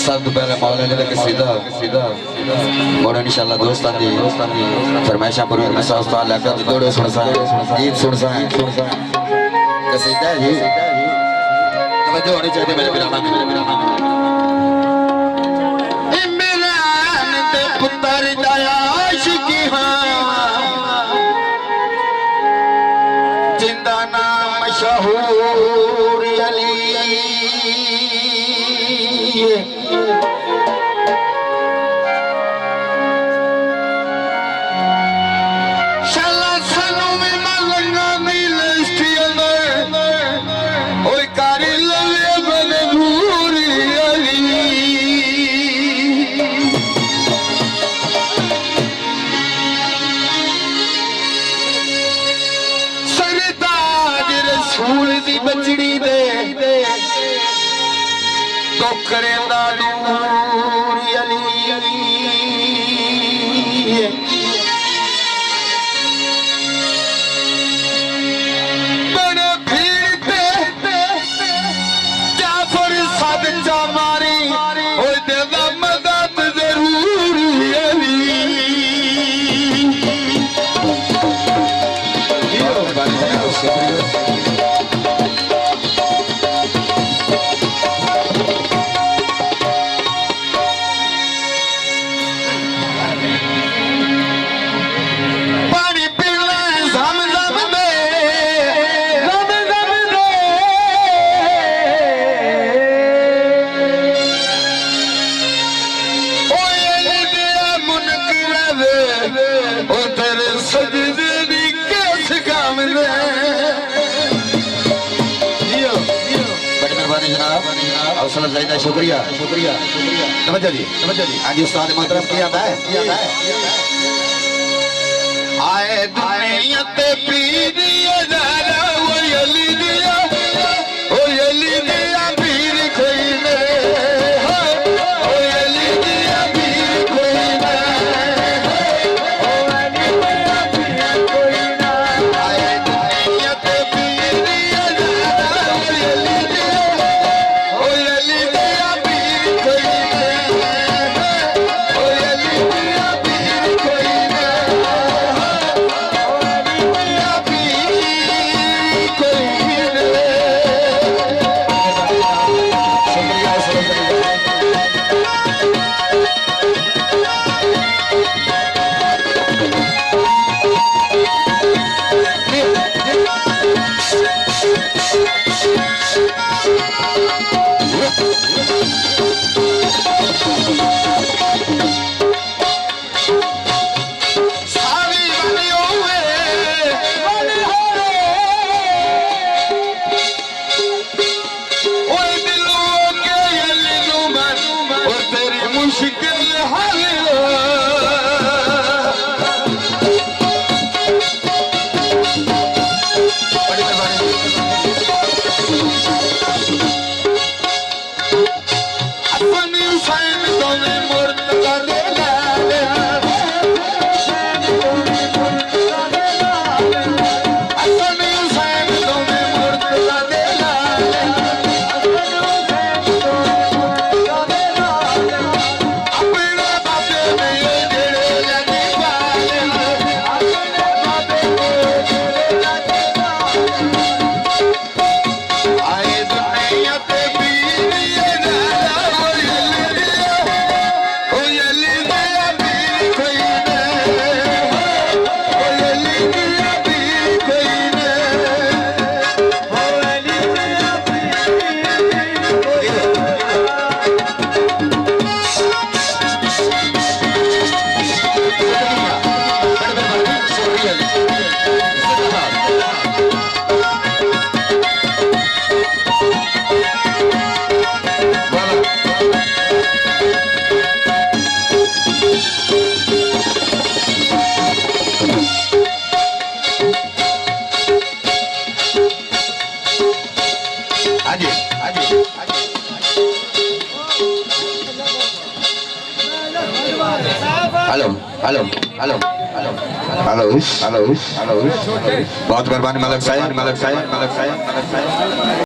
सब तो पहले मौलाना ने लेके सीधा और इंशाल्लाह दोस्तां दी फरमाइशा पूरी में सास्ता लगा दौड़ो सुन सा गीत सुन सा कसीदा जी तवज्जो होनी चाहिए मेरे बिराना इमरान दे पुत्र दया आशिकी हां जिंदा नाम मशहूर अली बचड़ी दे तो करेंदा नूर अली बड़े भीड़ पे जाफर सदका मारी ओ देदा मदद जरूर अली शुक्रिया शुक्रिया तवज्जो जी आज उस्ताद मोहतरम किया है आए दुनिया ते पीर ज़रा वो अली दिया पीर कोई ने ओ अली दिया पीर कोई ने ओ अली दिया पीर कोई ना आए दुनिया ते पीर ज़रा वो अली दिया मुश्किल हाल अपनी फैन तो में मुर्द कर देला अपनी फैन तो में मुर्द कर देला hello hello hello hello hello hello बहुत मेहरबानी मलक साहब